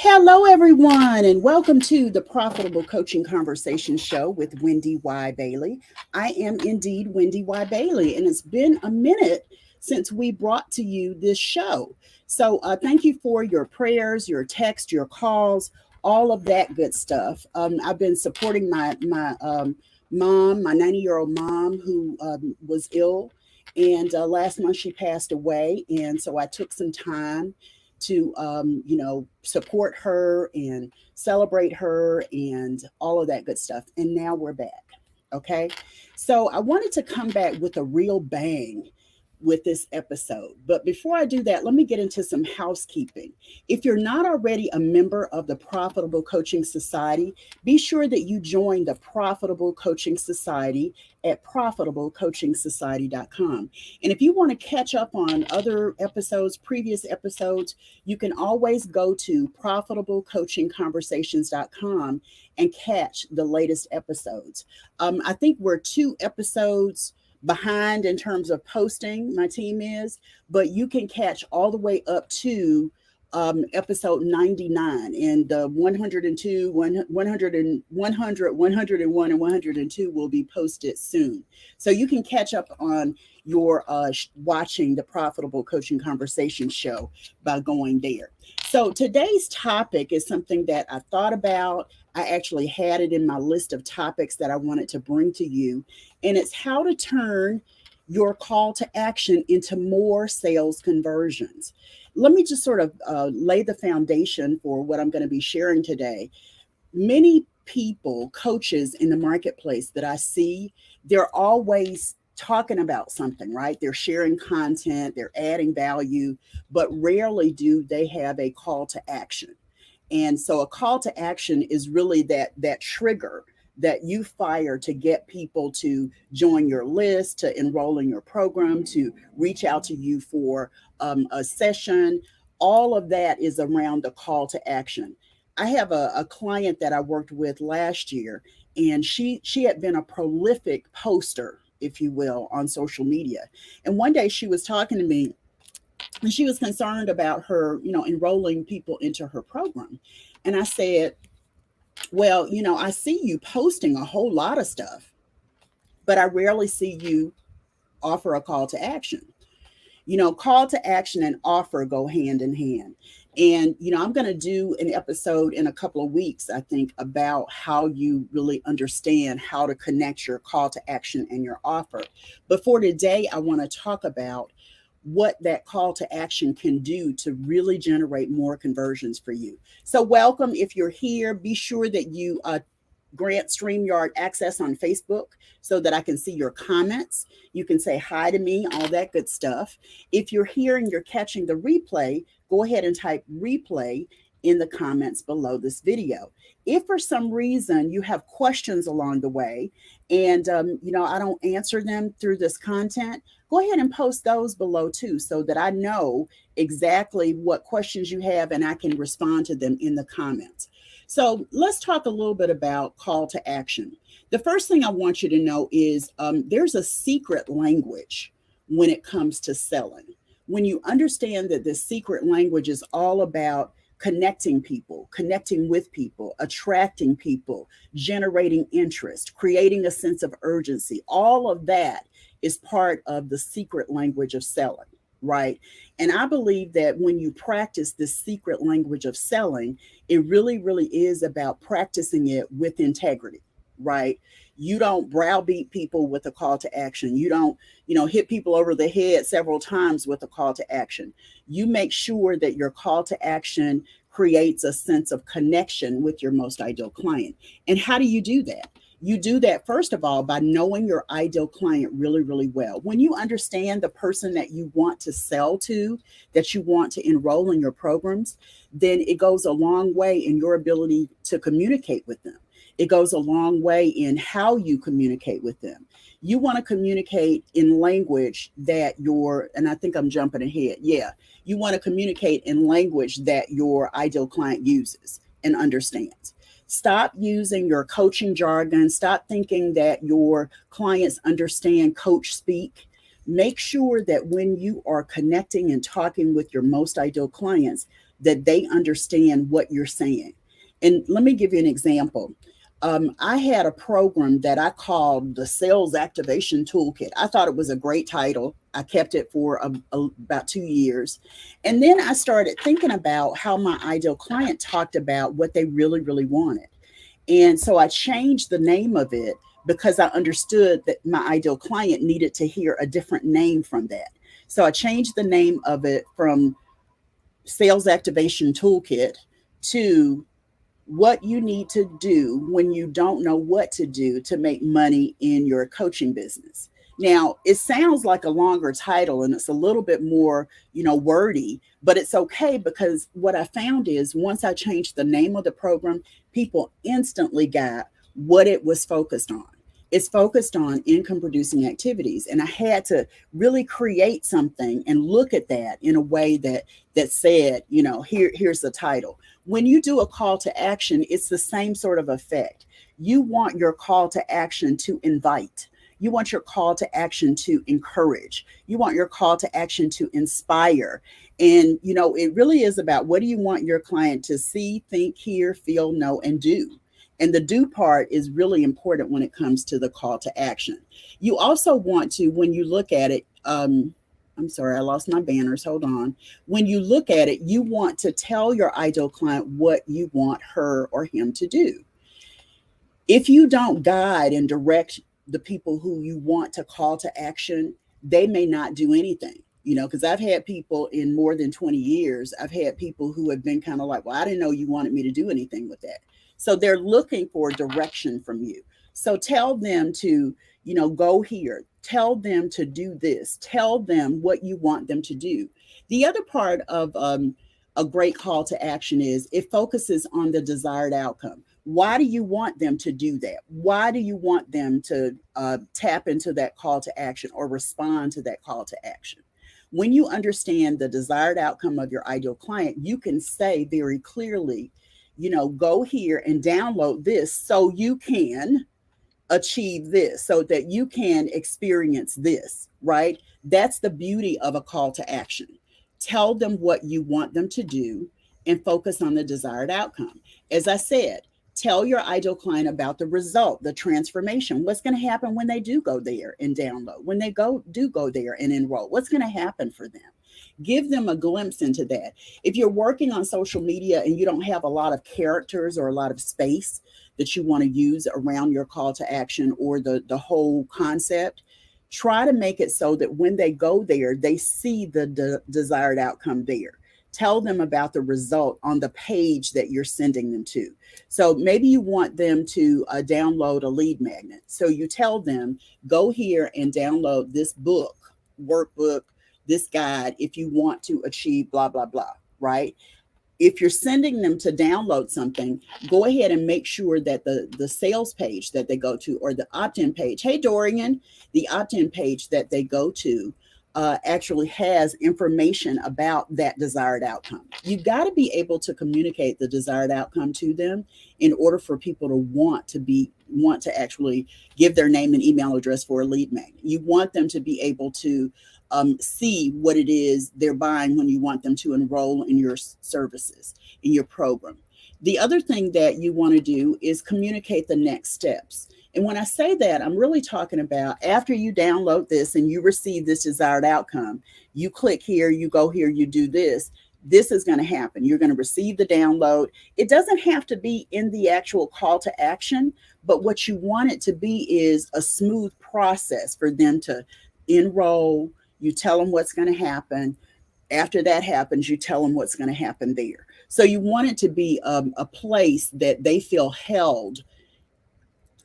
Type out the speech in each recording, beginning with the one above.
Hello, everyone, and welcome to the Profitable Coaching Conversation Show with Wendy Y. Bailey. I am indeed Wendy Y. Bailey, and it's been a minute since we brought to you this show. So, thank you for your prayers, your text, your calls, all of that good stuff. I've been supporting my mom, my 90-year-old mom, who was ill, and last month she passed away, and so I took some time to support her and celebrate her and all of that good stuff. And now we're back. Okay. So I wanted to come back with a real bang with this episode. But before I do that, let me get into some housekeeping. If you're not already a member of the Profitable Coaching Society, be sure that you join the Profitable Coaching Society at profitablecoachingsociety.com. And if you want to catch up on other episodes, previous episodes, you can always go to profitablecoachingconversations.com and catch the latest episodes. I think we're 2 episodes behind in terms of posting, my team is, but you can catch all the way up to episode 99, and 102, 100, 101, and 102 will be posted soon. So you can catch up on your watching the Profitable Coaching Conversation show by going there. So today's topic is something that I thought about. I actually had it in my list of topics that I wanted to bring to you, and it's how to turn your call to action into more sales conversions. Let me just sort of lay the foundation for what I'm going to be sharing today. Many people, coaches in the marketplace that I see, they're always talking about something, right? They're sharing content, they're adding value, but rarely do they have a call to action. And so a call to action is really that trigger that you fire to get people to join your list, to enroll in your program, to reach out to you for a session. All of that is around the call to action. I have a client that I worked with last year, and she had been a prolific poster, if you will, on social media. And one day she was talking to me, and she was concerned about her, enrolling people into her program. And I said, well, I see you posting a whole lot of stuff, but I rarely see you offer a call to action. Call to action and offer go hand in hand. And, I'm going to do an episode in a couple of weeks, I think, about how you really understand how to connect your call to action and your offer. But for today, I want to talk about what that call to action can do to really generate more conversions for you. So welcome. If you're here, be sure that you grant StreamYard access on Facebook so that I can see your comments. You can say hi to me, all that good stuff. If you're here and you're catching the replay, go ahead and type replay in the comments below this video. If for some reason you have questions along the way and I don't answer them through this content, go ahead and post those below too, so that I know exactly what questions you have and I can respond to them in the comments. So let's talk a little bit about call to action. The first thing I want you to know is there's a secret language when it comes to selling. When you understand that the secret language is all about connecting people, connecting with people, attracting people, generating interest, creating a sense of urgency, all of that is part of the secret language of selling, right? And I believe that when you practice this secret language of selling, it really, really is about practicing it with integrity, right? You don't browbeat people with a call to action. You don't, hit people over the head several times with a call to action. You make sure that your call to action creates a sense of connection with your most ideal client. And how do you do that? You do that, first of all, by knowing your ideal client really, really well. When you understand the person that you want to sell to, that you want to enroll in your programs, then it goes a long way in your ability to communicate with them. It goes a long way in how you communicate with them. You want to communicate in language that and I think I'm jumping ahead. Yeah. You want to communicate in language that your ideal client uses and understands. Stop using your coaching jargon. Stop thinking that your clients understand coach speak. Make sure that when you are connecting and talking with your most ideal clients, that they understand what you're saying. And let me give you an example. I had a program that I called the Sales Activation Toolkit. I thought it was a great title. I kept it for about 2 years. And then I started thinking about how my ideal client talked about what they really, really wanted. And so I changed the name of it because I understood that my ideal client needed to hear a different name from that. So I changed the name of it from Sales Activation Toolkit to what you need to do when you don't know what to do to make money in your coaching business. Now, it sounds like a longer title and it's a little bit more, wordy, but it's okay because what I found is once I changed the name of the program, people instantly got what it was focused on. It's focused on income producing activities. And I had to really create something and look at that in a way that said, here's the title. When you do a call to action, it's the same sort of effect. You want your call to action to invite. You want your call to action to encourage. You want your call to action to inspire. And, it really is about what do you want your client to see, think, hear, feel, know, and do. And the do part is really important when it comes to the call to action. You also want to, when you look at it, I'm sorry, I lost my banners. Hold on. When you look at it, you want to tell your ideal client what you want her or him to do. If you don't guide and direct the people who you want to call to action, they may not do anything. Because I've had people in more than 20 years, I've had people who have been kind of like, well, I didn't know you wanted me to do anything with that. So they're looking for direction from you. So tell them to, go here. Tell them to do this. Tell them what you want them to do. The other part of a great call to action is it focuses on the desired outcome. Why do you want them to do that? Why do you want them to tap into that call to action or respond to that call to action? When you understand the desired outcome of your ideal client, you can say very clearly, go here and download this so you can achieve this, so that you can experience this, right? That's the beauty of a call to action. Tell them what you want them to do and focus on the desired outcome. As I said, tell your ideal client about the result, the transformation. What's going to happen when they do go there and download, when they do go there and enroll? What's going to happen for them? Give them a glimpse into that. If you're working on social media and you don't have a lot of characters or a lot of space that you want to use around your call to action or the whole concept, try to make it so that when they go there, they see the desired outcome there. Tell them about the result on the page that you're sending them to. So maybe you want them to download a lead magnet. So you tell them, go here and download this book, workbook, this guide, if you want to achieve blah, blah, blah, right? If you're sending them to download something, go ahead and make sure that the sales page that they go to or the opt-in page, hey, Dorian, the opt-in page that they go to actually has information about that desired outcome. You got to be able to communicate the desired outcome to them in order for people to want to actually give their name and email address for a lead magnet. You want them to be able to see what it is they're buying when you want them to enroll in your services, in your program. The other thing that you want to do is communicate the next steps. And when I say that, I'm really talking about after you download this and you receive this desired outcome, you click here, you go here, you do this. This is going to happen. You're going to receive the download. It doesn't have to be in the actual call to action, but what you want it to be is a smooth process for them to enroll. You tell them what's going to happen. After that happens, you tell them what's going to happen there. So you want it to be a place that they feel held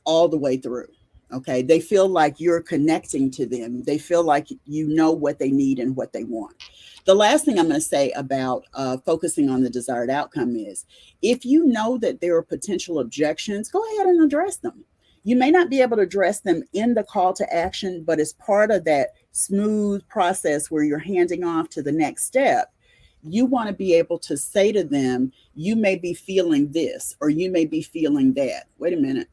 all the way through. Okay. They feel like you're connecting to them. They feel like you know what they need and what they want. The last thing I'm going to say about focusing on the desired outcome is if you know that there are potential objections, go ahead and address them. You may not be able to address them in the call to action, but as part of that smooth process where you're handing off to the next step, you want to be able to say to them, you may be feeling this or you may be feeling that. Wait a minute.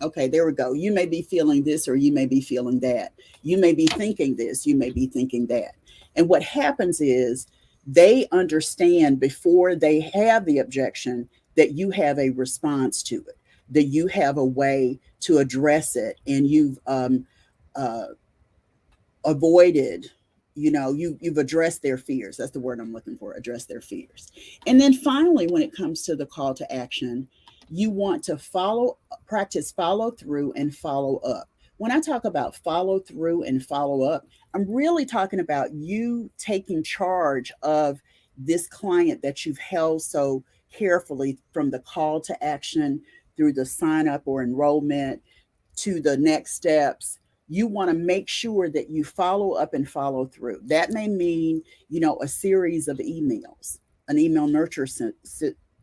Okay, there we go. You may be feeling this or you may be feeling that. You may be thinking this, you may be thinking that. And what happens is they understand before they have the objection that you have a response to it, that you have a way to address it, and you've uh, avoided, you've addressed their fears. That's the word I'm looking for, address their fears. And then finally, when it comes to the call to action, you want to practice follow through and follow up. When I talk about follow through and follow up, I'm really talking about you taking charge of this client that you've held so carefully, from the call to action through the sign up or enrollment to the next steps. You want to make sure that you follow up and follow through. That may mean, a series of emails, an email nurture,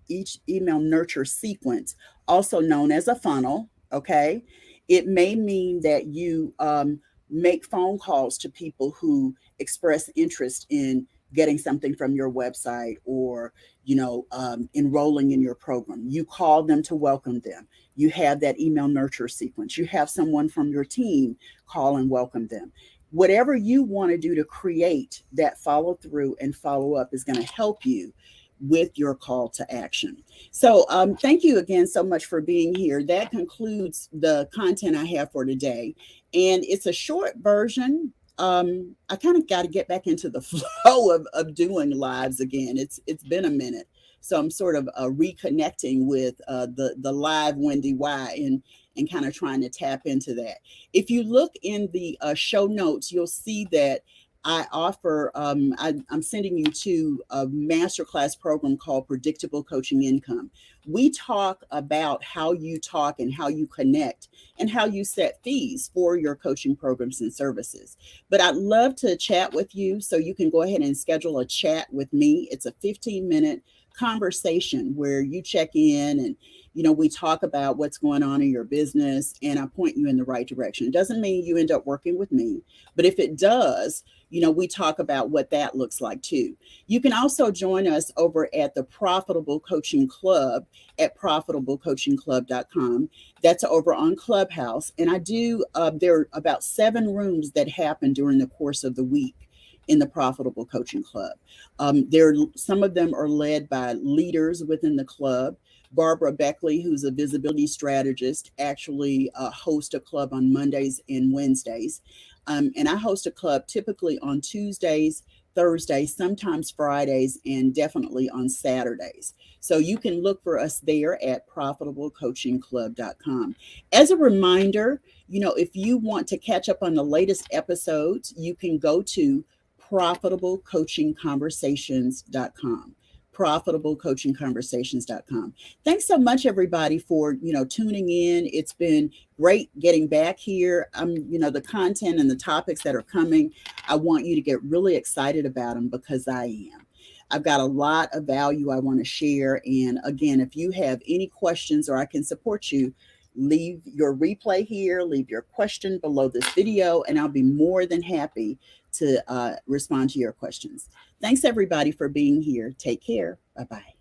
each email nurture sequence, also known as a funnel. Okay. It may mean that you make phone calls to people who express interest in getting something from your website, or enrolling in your program. You call them to welcome them. You have that email nurture sequence. You have someone from your team call and welcome them. Whatever you want to do to create that follow through and follow up is going to help you with your call to action. So thank you again so much for being here. That concludes the content I have for today. And it's a short version. I kind of got to get back into the flow of doing lives again. It's been a minute. So I'm sort of reconnecting with the live WendyY, and kind of trying to tap into that. If you look in the show notes, you'll see that I offer, I'm sending you to a masterclass program called Predictable Coaching Income. We talk about how you talk and how you connect and how you set fees for your coaching programs and services. But I'd love to chat with you, so you can go ahead and schedule a chat with me. It's a 15-minute conversation where you check in, and we talk about what's going on in your business, and I point you in the right direction. It doesn't mean you end up working with me, but if it does, we talk about what that looks like too. You can also join us over at the Profitable Coaching Club at profitablecoachingclub.com. That's over on Clubhouse. And I do, there are about 7 rooms that happen during the course of the week in the Profitable Coaching Club. Some of them are led by leaders within the club. Barbara Beckley, who's a visibility strategist, actually hosts a club on Mondays and Wednesdays. And I host a club typically on Tuesdays, Thursdays, sometimes Fridays, and definitely on Saturdays. So you can look for us there at profitablecoachingclub.com. As a reminder, if you want to catch up on the latest episodes, you can go to profitablecoachingconversations.com. profitablecoachingconversations.com. Thanks so much, everybody, for tuning in. It's been great getting back here. The content and the topics that are coming, I want you to get really excited about them, because I am. I've got a lot of value I want to share. And again, if you have any questions or I can support you, leave your replay here, leave your question below this video, and I'll be more than happy to respond to your questions. Thanks, everybody, for being here. Take care. Bye-bye.